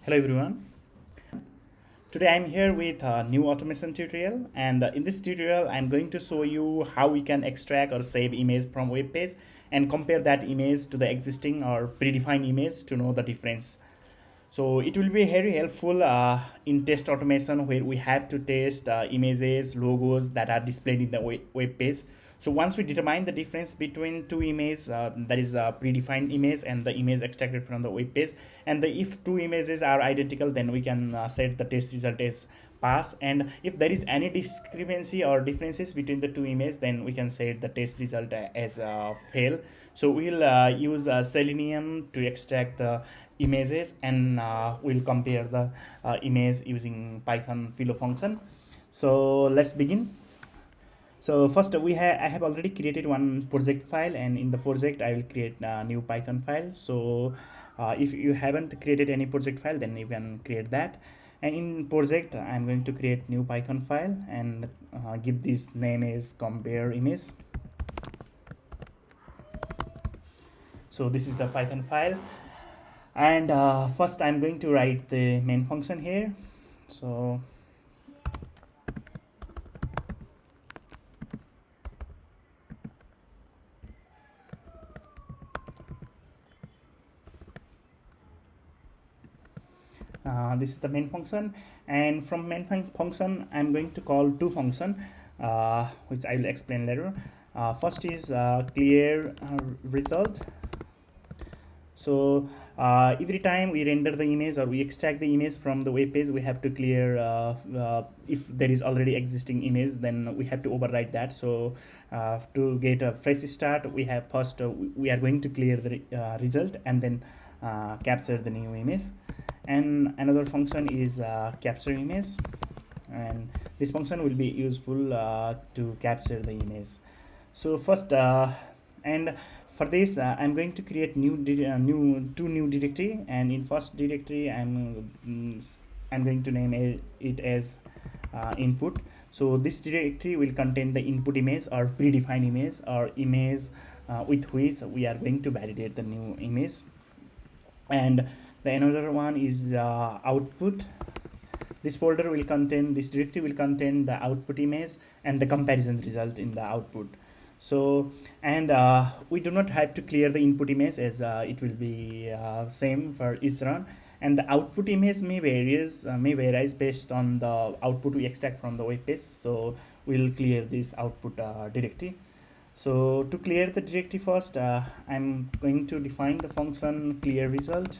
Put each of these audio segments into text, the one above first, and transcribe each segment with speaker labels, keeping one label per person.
Speaker 1: Hello everyone. Today I'm here with a new automation tutorial, and in this tutorial I'm going to show you how we can extract or save image from web page and compare that image to the existing or predefined image to know the difference. So it will be very helpful in test automation where we have to test images, logos that are displayed in the web page. So once we determine the difference between two images, that is a predefined image and the image extracted from the web page, and if two images are identical, then we can set the test result as pass. And if there is any discrepancy or differences between the two images, then we can set the test result as fail. So we'll use Selenium to extract the images, and we'll compare the image using Python pillow function. So let's begin. So first I have already created one project file, and in the project I will create a new Python file. So if you haven't created any project file, then you can create that. And in project I'm going to create new Python file and give this name as compare image. So this is the Python file, and first I'm going to write the main function here. So this is the main function, and from main function I'm going to call two function, which I will explain later. First is clear result. So every time we render the image or we extract the image from the web page, we have to clear if there is already existing image, then we have to overwrite that. So to get a fresh start, we have first we are going to clear the result and then capture the new image. And another function is capture image, and this function will be useful to capture the image. So first and for this I'm going to create two new directory, and in first directory I'm going to name it as input. So this directory will contain the input image or predefined image or image with which we are going to validate the new image. And the another one is output. This directory will contain the output image and the comparison result in the output. So and we do not have to clear the input image, as it will be same for each run, and the output image may varies based on the output we extract from the web page. So we'll clear this output directory. So to clear the directory first, I'm going to define the function clear result,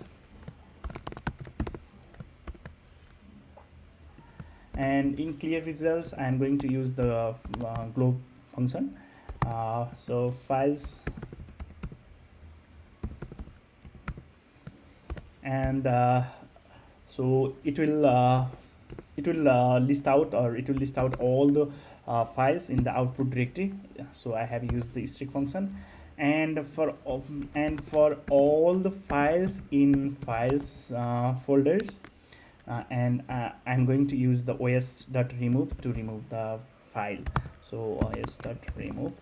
Speaker 1: and in clear results I'm going to use the globe function. So files, and so it will list out all the files in the output directory. So I have used the strict function, and for all the files in files folders, and I'm going to use the os.remove to remove the file. So os.remove.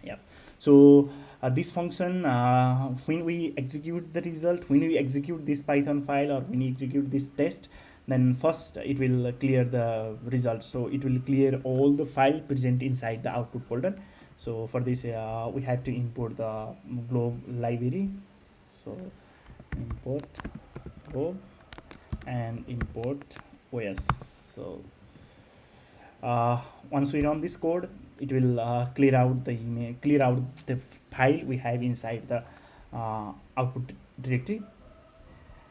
Speaker 1: Yeah. So this function, when we execute the result, when we execute this Python file or when we execute this test, then first it will clear the result. So it will clear all the file present inside the output folder. So for this we have to import the globe library. So import globe and import os. So once we run this code, it will clear out the file we have inside the output directory.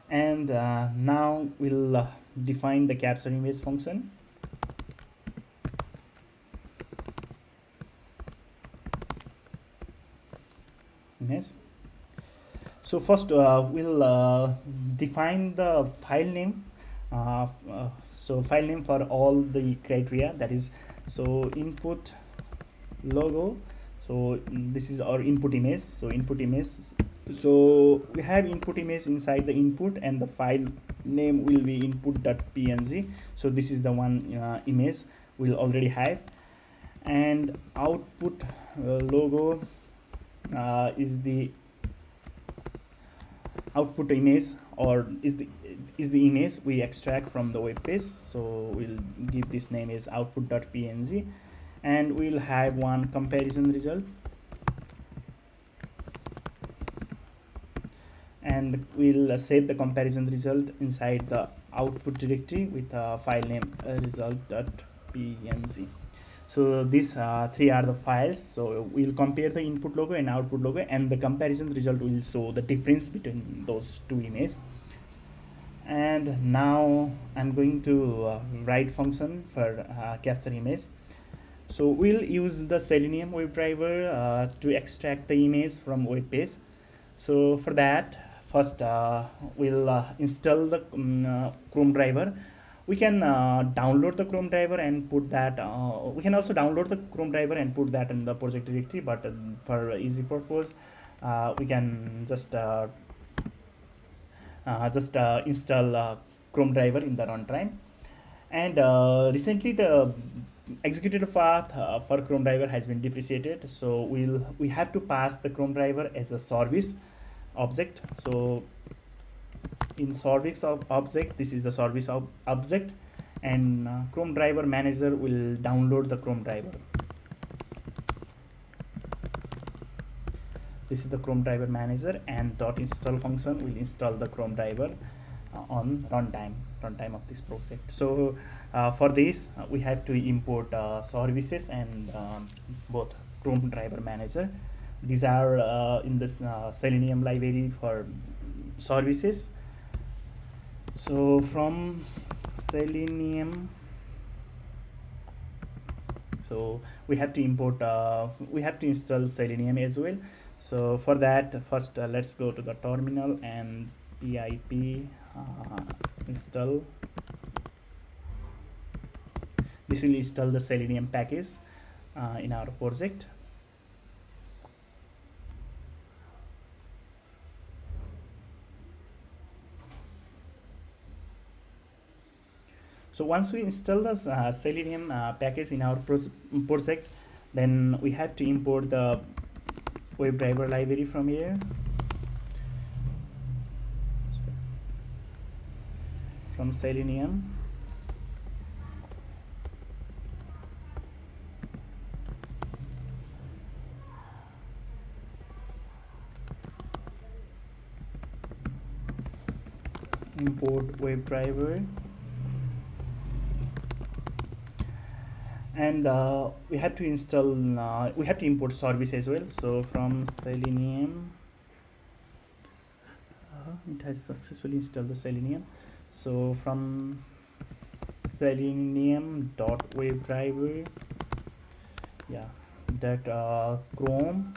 Speaker 1: And now we'll define the capture image function. Yes. So first we'll define the file name. So file name for all the criteria, that is, so input logo. So this is our input image. So input image, so we have input image inside the input, and the file name will be input.png. So this is the one image we'll already have. And output logo is the output image, or is the image we extract from the web page. So we'll give this name as output.png, and we'll have one comparison result, and we'll save the comparison result inside the output directory with a file name result.png. So these three are the files. So we'll compare the input logo and output logo, and the comparison result will show the difference between those two images. And now I'm going to write function for capture image. So we'll use the Selenium WebDriver to extract the image from web page. So for that, first we'll install the chromedriver. We can download the chromedriver and put that. We can also download the chromedriver and put that in the project directory. But for easy purpose, we can just install chromedriver in the runtime. And recently the executed path for chromedriver has been depreciated, so we have to pass the chromedriver as a service object. So in service object, this is the service object, and chromedriver manager will download the chromedriver. This is the chromedriver manager, and .install function will install the chromedriver on runtime of this project. So for this we have to import services and both chromedriver manager. These are in this Selenium library for services. So from Selenium, so we have to import we have to install Selenium as well. So for that, first let's go to the terminal and pip install. This will install the Selenium package in our project. So once we install the Selenium package in our project, then we have to import the WebDriver library from here. From Selenium, import WebDriver, and we have to install we have to import service as well. So from Selenium, it has successfully installed the Selenium. So from Selenium.WebDriver, yeah, that Chrome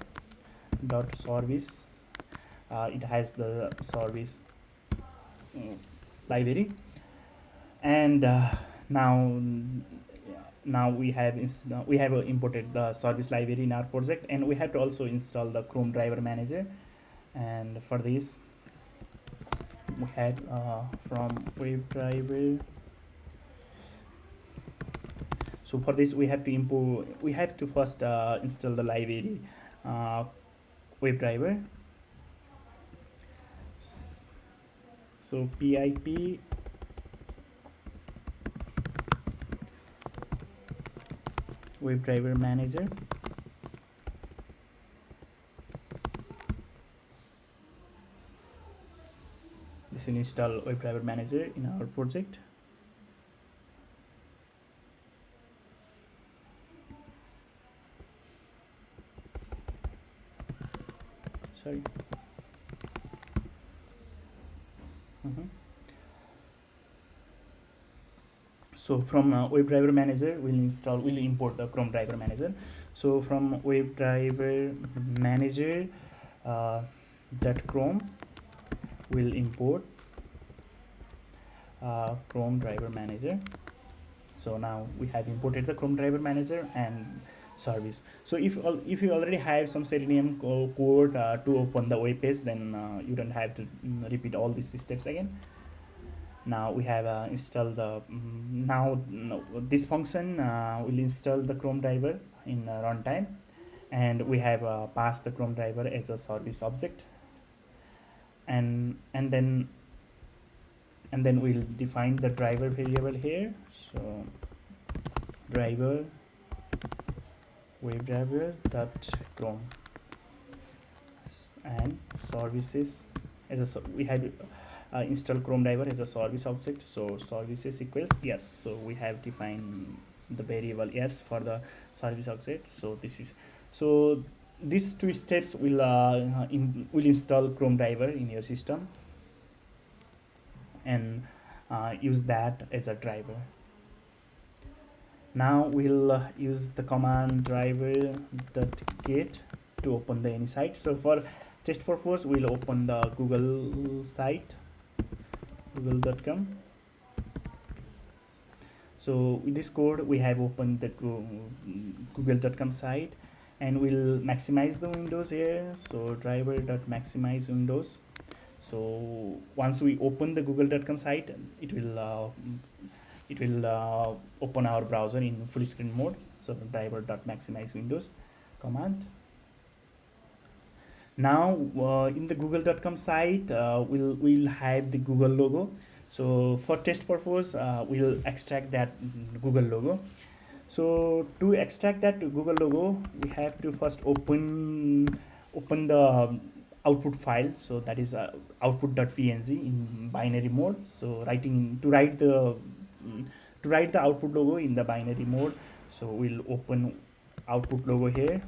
Speaker 1: dot service, it has the service library. And now we have imported the service library in our project, and we have to also install the chromedriver manager. And for this we had from WebDriver. So for this we have to first install the library WebDriver. So pip WebDriver manager. This will install WebDriver manager in our project. Sorry. So from WebDriver manager, we'll import the chromedriver manager. So from WebDriver manager .chrome, we'll import chromedriver manager. So now we have imported the chromedriver manager and service. So if you already have some Selenium code to open the web page, then you don't have to repeat all these steps again. Now we have installed the this function will install the chromedriver in runtime, and we have passed the chromedriver as a service object. and then we'll define the driver variable here. So driver webdriver dot chrome and services as a we have install chromedriver as a service object, so services equals yes. So we have defined the variable yes for the service object. So this is, so these two steps will install chromedriver in your system and use that as a driver. Now we'll use the command driver dot get to open the any site. So for test purpose, we'll open the Google site, google.com. So with this code, we have opened the google.com site, and we'll maximize the windows here. So driver dot maximize windows. So once we open the google.com site, it will open our browser in full screen mode. So driver dot maximize windows command. Now in the google.com site, we'll have the Google logo. So for test purpose, we'll extract that Google logo. So to extract that Google logo, we have to first open the output file. So that is output.png in binary mode. So to write the output logo in the binary mode, so we'll open output logo here.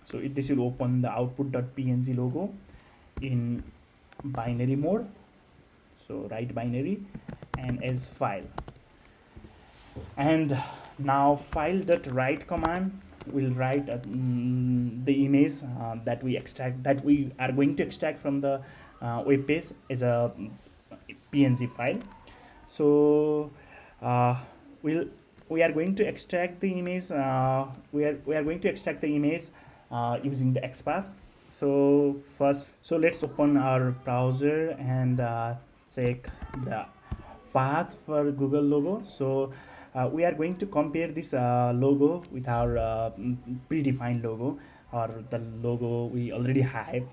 Speaker 1: So this will open the output.png logo in binary mode. So write binary and as file. And now file.write command will write the image that we are going to extract from the web page as a png file. So we are going to extract the image. We are going to extract the image using the XPath. So let's open our browser and check the path for Google logo. So we are going to compare this logo with our predefined logo, or the logo we already have,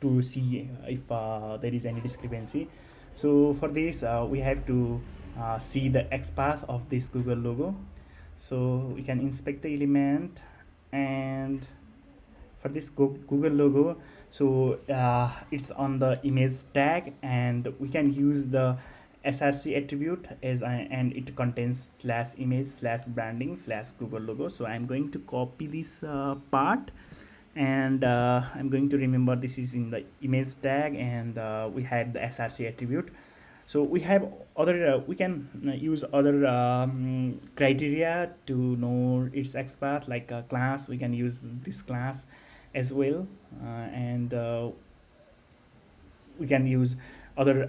Speaker 1: to see if there is any discrepancy. So for this we have to see the XPath of this Google logo. So we can inspect the element, and for this Google logo, so it's on the image tag, and we can use the src attribute and it contains /image/branding/Google logo. So I'm going to copy this part, and I'm going to remember this is in the image tag, and we have the src attribute. So we have other we can use other criteria to know its XPath, like a class. We can use this class as well, and we can use other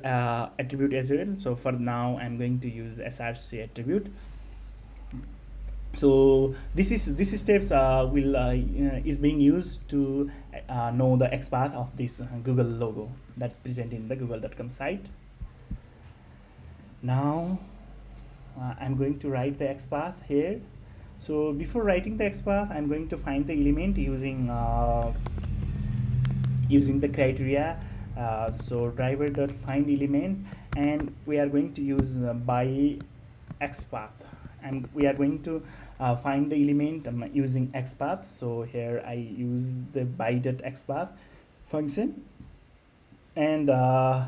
Speaker 1: attribute as well. So for now I'm going to use src attribute. So this steps is being used to know the XPath of this Google logo that's present in the google.com site. Now I'm going to write the XPath here. So before writing the XPath, I'm going to find the element using the criteria. So driver.find element, and we are going to use by XPath, and we are going to find the element using XPath. So here I use the by.xpath function, and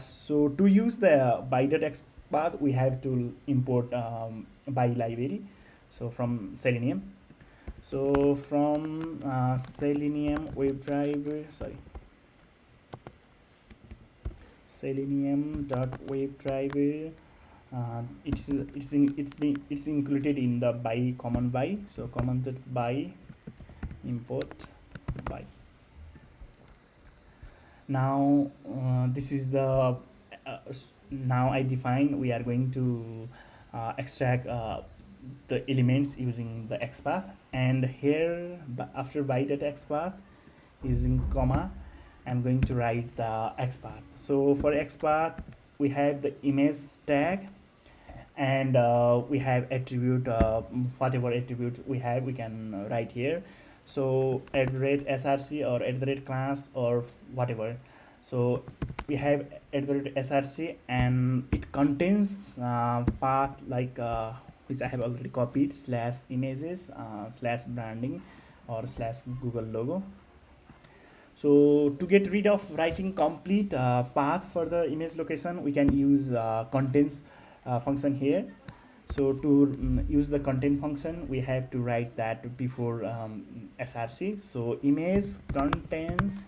Speaker 1: so to use the by.xpath, we have to import by library. So from Selenium. So from Selenium Selenium.webdriver, it's included in the by command by. So command by import by. Now this is the now I define we are going to extract the elements using the XPath, and here after by.xpath using comma, I'm going to write the XPath. So for XPath we have the image tag, and we have attribute, whatever attribute we have we can write here. So @src or @class or whatever. So we have @src, and it contains path like which I have already copied, slash images, slash branding, or slash Google logo. So to get rid of writing complete path for the image location, we can use contents function here. So to use the content function, we have to write that before src. So image contains,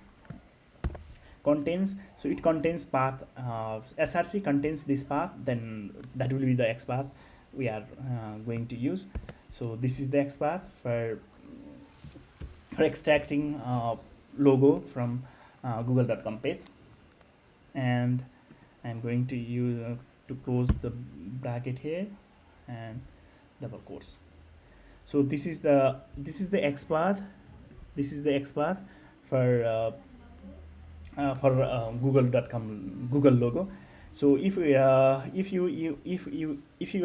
Speaker 1: so it contains path, src contains this path, then that will be the xpath we are going to use. So this is the xpath for extracting logo from google.com page. And I'm going to use to close the bracket here and double quotes. So this is the xpath, this is the xpath for google.com Google logo. So if you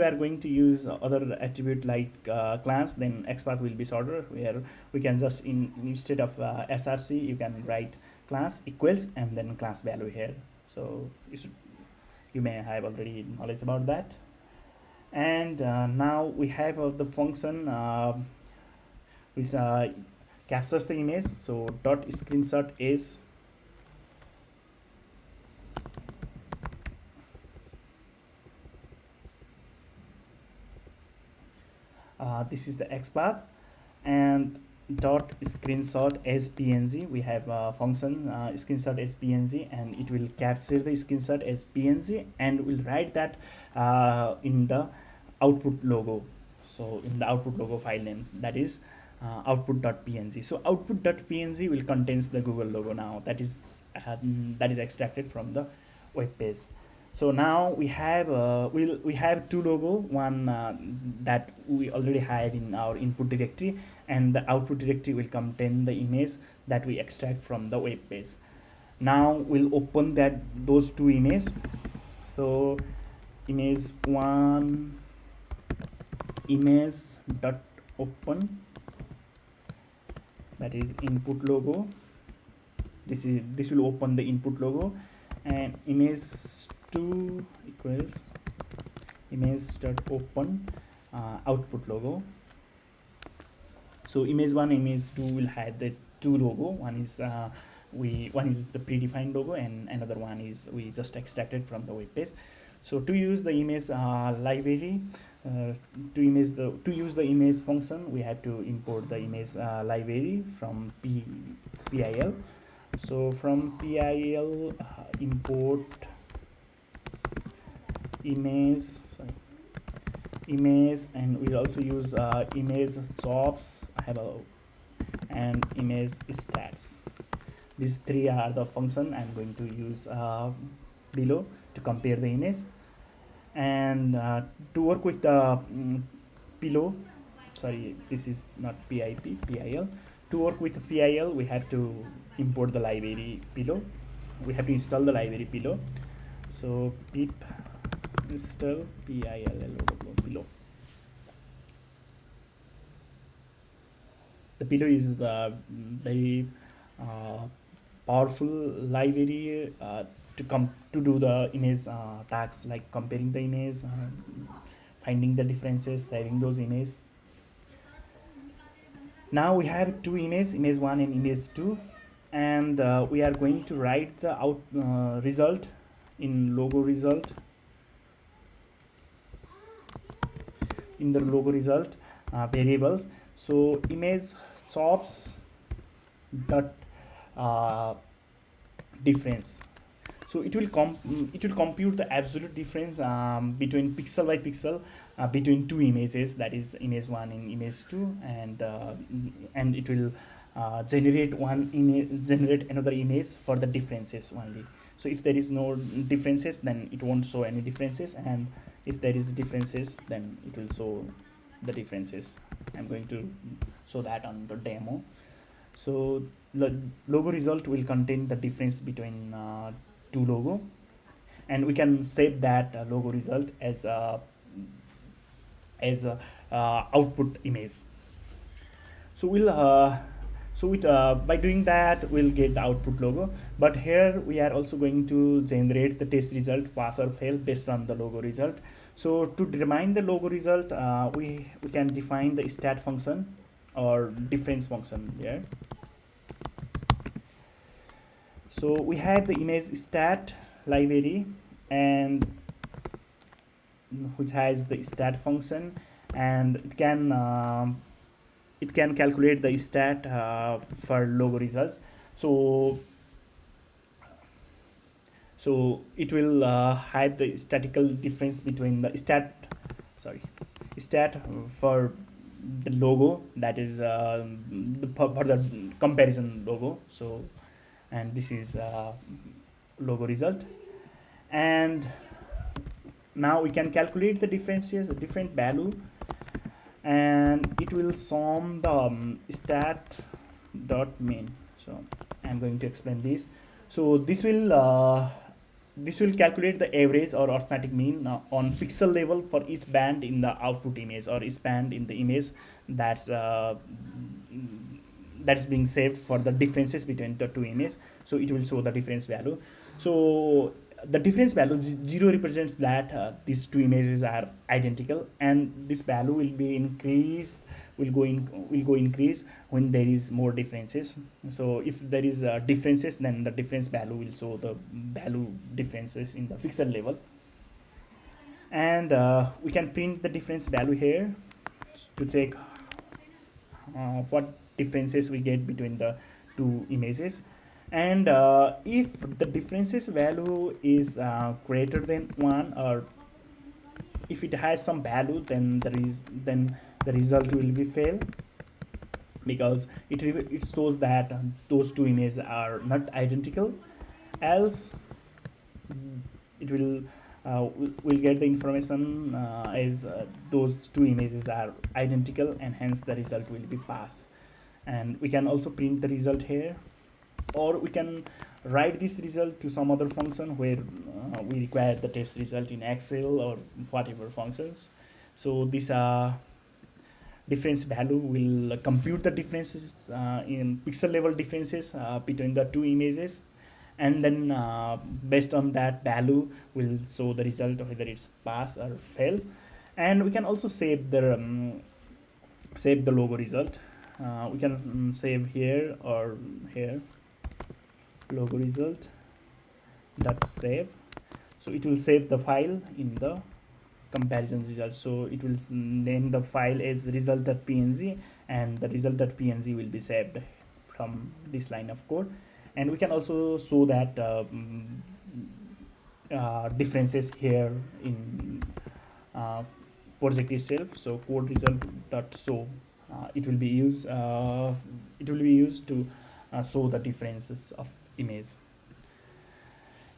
Speaker 1: are going to use other attribute like class, then xpath will be shorter, where we can just instead of src, you can write class equals and then class value here. So you may have already knowledge about that. And now we have the function which captures the image. So dot screenshot is this is the xpath, and dot screenshot as png, we have a function screenshot as png, and it will capture the screenshot as png and will write that in the output logo. So in the output logo file names, that is output.png. So output.png will contains the Google logo now, that is extracted from the web page. So now we have we have two logo, one that we already have in our input directory, and the output directory will contain the image that we extract from the web page. Now we'll open those two images. So image1 image.open, that is input logo. This will open the input logo, and image2 equals image.open output logo. So image1 image2 will have the two logo. One is the predefined logo, and another one is we just extracted from the web page. So to use the image library, to use the image function, we have to import the image library from PIL. So from PIL import image, and we'll also use image jobs and image stats. These three are the function I'm going to use below to compare the image. And to work with the PIL, sorry, this is not PIL. To work with PIL, we have to import the library PIL. We have to install the library PIL. So pip install PIL. The PIL is the very powerful library to do the image tasks like comparing the image, finding the differences, saving those images. Now we have two images, image1 and image2, and we are going to write the result in logo result. In the logo result variables. So image chops dot difference. So it will compute the absolute difference between pixel by pixel between two images, that is image1 and image2, and it will generate another image for the differences only. So if there is no differences, then it won't show any differences, and if there is differences, then it will show the differences. I'm going to show that on the demo. So the logo result will contain the difference between two logo, and we can save that logo result as a output image. So we'll So with by doing that, we'll get the output logo. But here we are also going to generate the test result, pass or fail, based on the logo result. So to determine the logo result, we can define the stat function or difference function here. So we have the image stat library, and which has the stat function, and it can calculate the stat for logo results. So it will have the statistical difference between the stat for the logo, that is for the comparison logo. So and this is logo result, and now we can calculate the differences, different value, and it will sum the stat dot mean. So I'm going to explain this. So this will calculate the average or arithmetic mean on pixel level for each band in the output image, or each band in the image that's that is being saved for the differences between the two images. So it will show the difference value. So the difference value 0 represents that these two images are identical, and this value will be increased, will go increase when there is more differences. So if there is differences, then the difference value will show the value differences in the pixel level. And we can print the difference value here to check what differences we get between the two images. And if the differences value is greater than 1, or if it has some value, then the result will be fail, because it shows that those two images are not identical. Else it will get the information as those two images are identical, and hence the result will be pass. And we can also print the result here, or we can write this result to some other function where we require the test result in Excel or whatever functions. So this difference value will compute the differences in pixel level differences between the two images, and then based on that value will show the result, whether it's pass or fail. And we can also save the logo result. We can save here or here, logo result dot save. So it will save the file in the comparison result. So it will name the file as result.png, and the result.png will be saved from this line of code. And we can also show that differences here in project itself. So code result.show, it will be used to show the differences of image.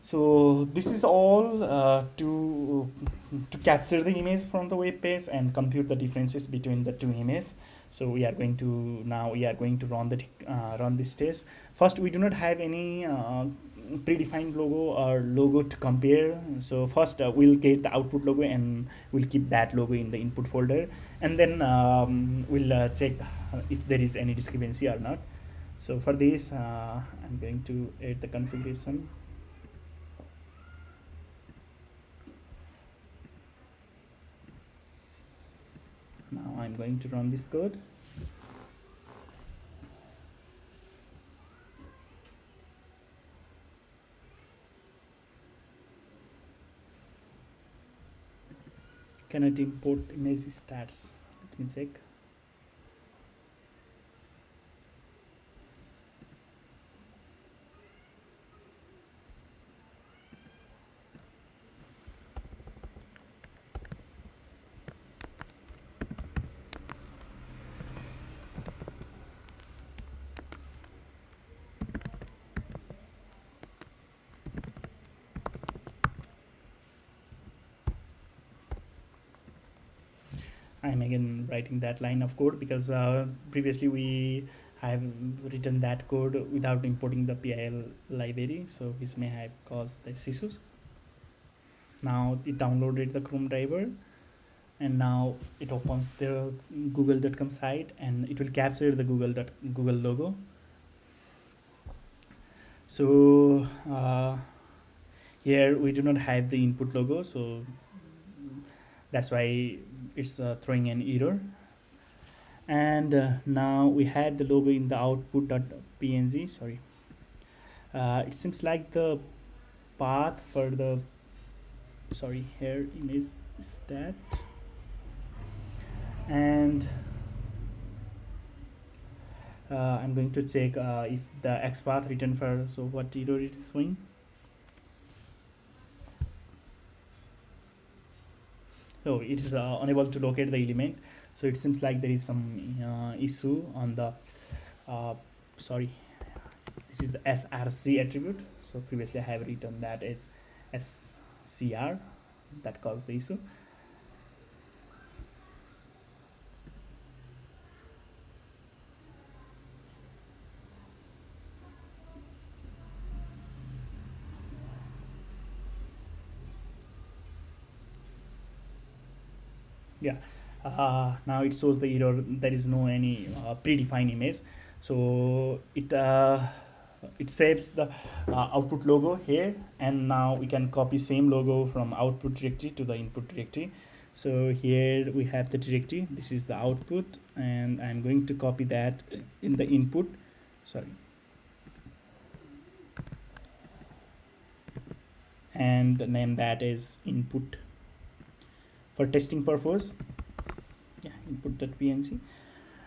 Speaker 1: So this is all to capture the image from the web page and compute the differences between the two images. So we are going to run this test. First, we do not have any predefined logo or logo to compare. So first we'll get the output logo, and we'll keep that logo in the input folder, and then we'll check if there is any discrepancy or not. So for this I'm going to add the configuration. Now I'm going to run this code. Cannot import image stats. Let me check. I'm again writing that line of code, because previously we have written that code without importing the PIL library, so which may have caused these issues. Now it downloaded the chromedriver, and now it opens the google.com site, and it will capture the google logo. So here we do not have the input logo, so that's why it's throwing an error. And now we have the logo in the output.png. Sorry, it seems like the path for the, sorry, here image stat, and I'm going to check if the XPath written for, so what error it's showing. So it is unable to locate the element. So it seems like there is some issue on the sorry, this is the src attribute. So previously I have written that as scr, that caused the issue. Yeah, now it shows the error, there is no any predefined image. So it saves the output logo here, and now we can copy same logo from output directory to the input directory. So here we have the directory, this is the output, and I'm going to copy that in the input, sorry, and name that as input for testing purpose. Yeah, input.png.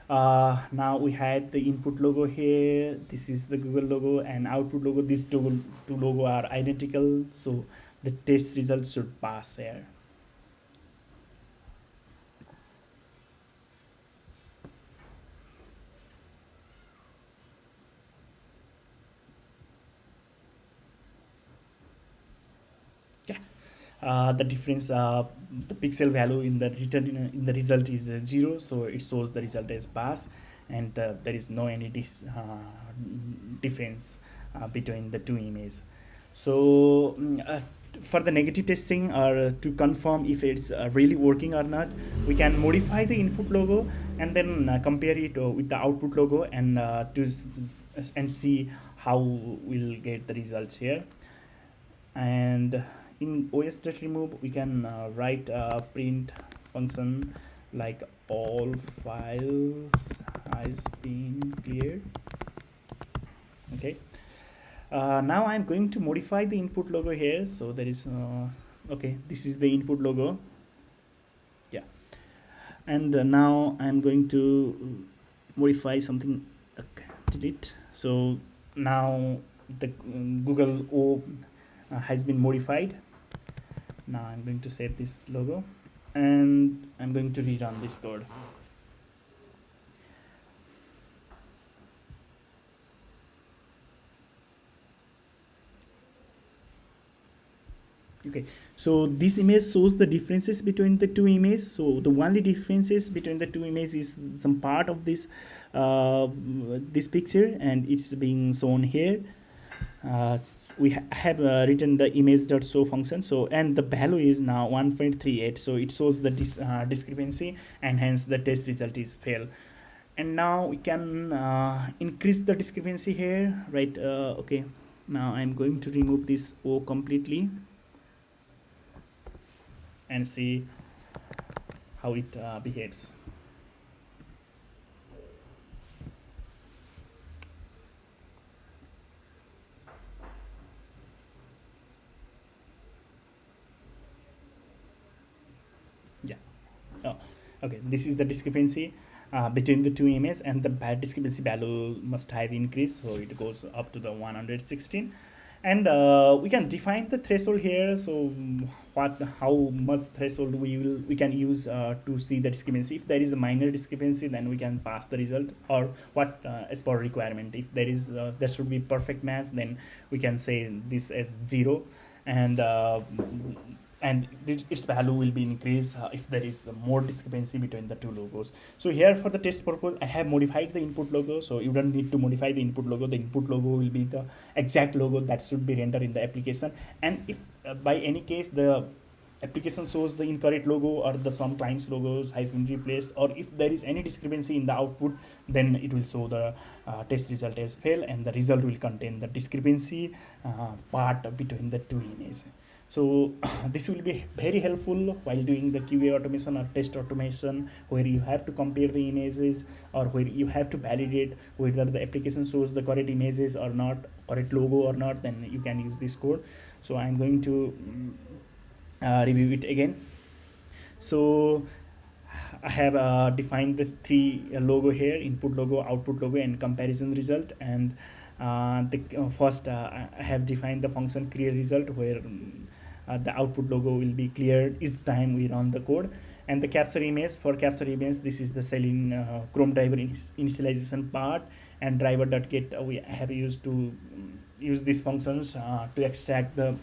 Speaker 1: Now we had the input logo here, this is the Google logo, and output logo, these two logo are identical, so the test results should pass here. The difference, the pixel value in the return in the result is 0, so it shows the result as pass, and there is no any difference between the two images. So for the negative testing, or to confirm if it's really working or not, we can modify the input logo and then compare it with the output logo, and and see how we'll get the results here. And in os.remove we can write a print function like all files has been cleared. Okay, now I'm going to modify the input logo here. So there is okay, this is the input logo. Yeah, and now I'm going to modify something. Okay, delete. So now the Google O has been modified. Now I'm going to save this logo, and I'm going to rerun this code. Okay, so this image shows the differences between the two images. So the only differences between the two images is some part of this this picture, and it's being shown here. We have written the image.show function, so and the value is now 1.38, so it shows the discrepancy, and hence the test result is fail. And now we can increase the discrepancy here, right? Okay, now I'm going to remove this O completely and see how it behaves. Yeah. Oh, okay, this is the discrepancy between the two images, and the bad discrepancy value must have increased, so it goes up to the 116. And we can define the threshold here. So how much threshold we can use to see the discrepancy. If there is a minor discrepancy, then we can pass the result, or what as per requirement. If there is there should be perfect match, then we can say this as 0, and its value will be increased if there is more discrepancy between the two logos. So here for the test purpose, I have modified the input logo, so you don't need to modify the input logo. The input logo will be the exact logo that should be rendered in the application. And if by any case the application shows the incorrect logo or the some client's logos has been replaced, or if there is any discrepancy in the output, then it will show the test result as fail, and the result will contain the discrepancy part between the two images. So this will be very helpful while doing the QA automation or test automation, where you have to compare the images, or where you have to validate whether the application shows the correct images or not, correct logo or not. Then you can use this code. So I'm going to review it again. So I have defined the three logo here: input logo, output logo, and comparison result. And first I have defined the function create result, where the output logo will be cleared each time we run the code. And the capture image, for capture image, this is the Selenium chromedriver initialization part, and driver.get we have used to use these functions to extract the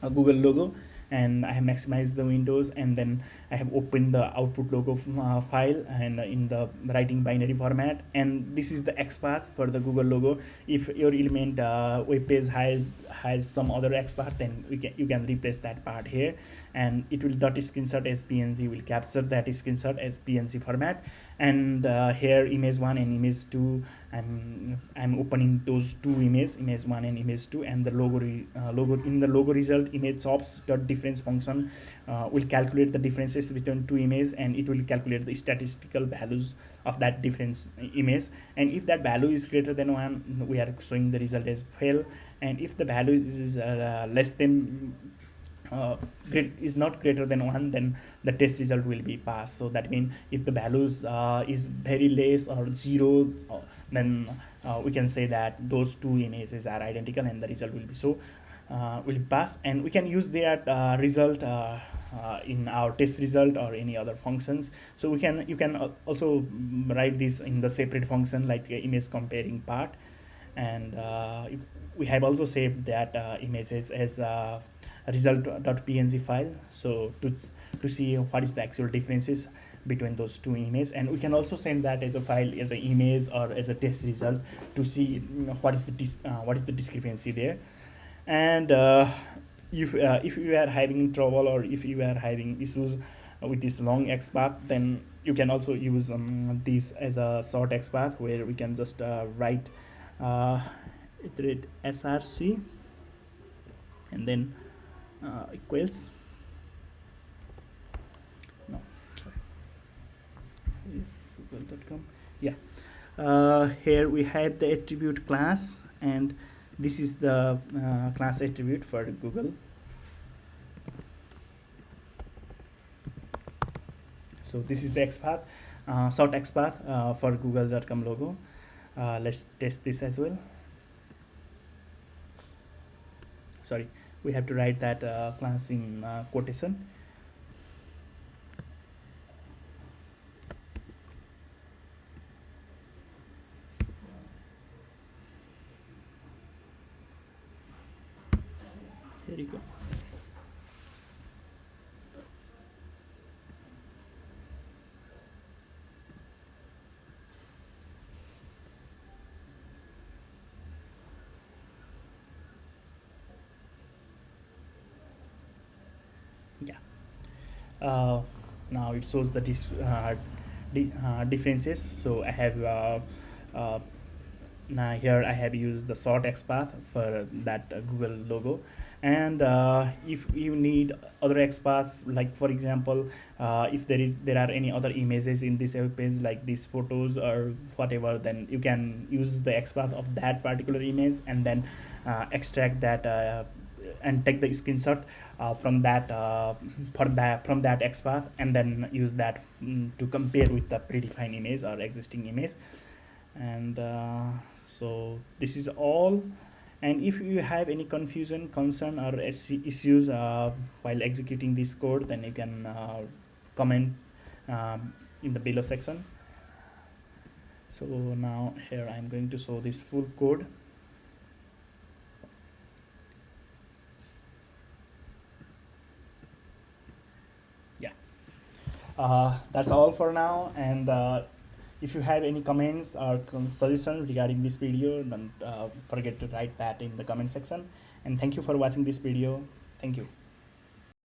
Speaker 1: Google logo. And I have maximized the windows, and then I have opened the output logo file, and in the writing binary format. And this is the XPath for the Google logo. If your element web page has some other XPath, then you can replace that part here, and it will .screenshot as PNG will capture that screenshot as PNG format. And here image 1 and image 2, I'm opening those two images, image 1 and image 2, and the logo in the logo result, image ops dot difference function will calculate the differences between two images, and it will calculate the statistical values of that difference image. And if that value is greater than 1, we are showing the result as fail. And if the value is less than is not greater than 1, then the test result will be passed. So that means if the values is very less or 0, then we can say that those two images are identical, and the result will be will pass. And we can use that result in our test result or any other functions. So you can also write this in the separate function, like image comparing part. And we have also saved that images as result.png file, so to see what is the actual differences between those two images. And we can also send that as a file, as an image or as a test result, to see what is the discrepancy there. And if you are having trouble, or if you are having issues with this long XPath, then you can also use this as a short XPath, where we can just write iterate src and then equals no sorry is google.com. Yeah, here we have the attribute class, and this is the class attribute for Google. So this is the XPath, short XPath for google.com logo. Let's test this as well. Sorry, we have to write that class in quotation. Here you go. Yeah, now it shows the differences. So I have now here I have used the short XPath for that Google logo. And if you need other XPath, like for example, if there are any other images in this web page, like these photos or whatever, then you can use the XPath of that particular image, and then extract that and take the screenshot from that XPath, and then use that to compare with the predefined image or existing image. And so this is all. And if you have any confusion, concern, or issues while executing this code, then you can comment in the below section. So now here I'm going to show this full code. That's all for now. And if you have any comments or suggestions regarding this video, don't forget to write that in the comment section. And thank you for watching this video. Thank you.